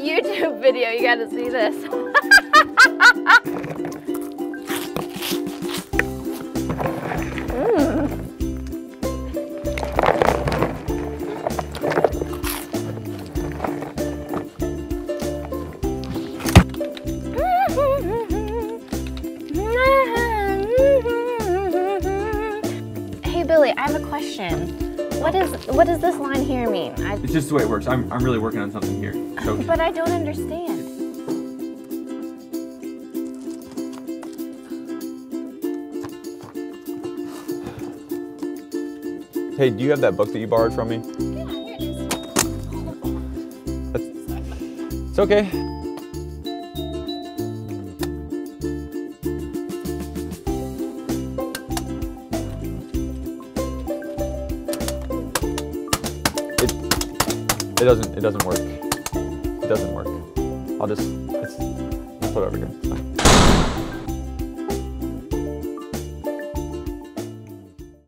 YouTube video. You gotta see this. Hey Billy, I have a question. What does this line here mean? It's just the way it works. I'm really working on something here. So. But I don't understand. Hey, do you have that book that you borrowed from me? Yeah, here it is. It's okay. It doesn't work. It doesn't work. I'll put it over here. It's fine.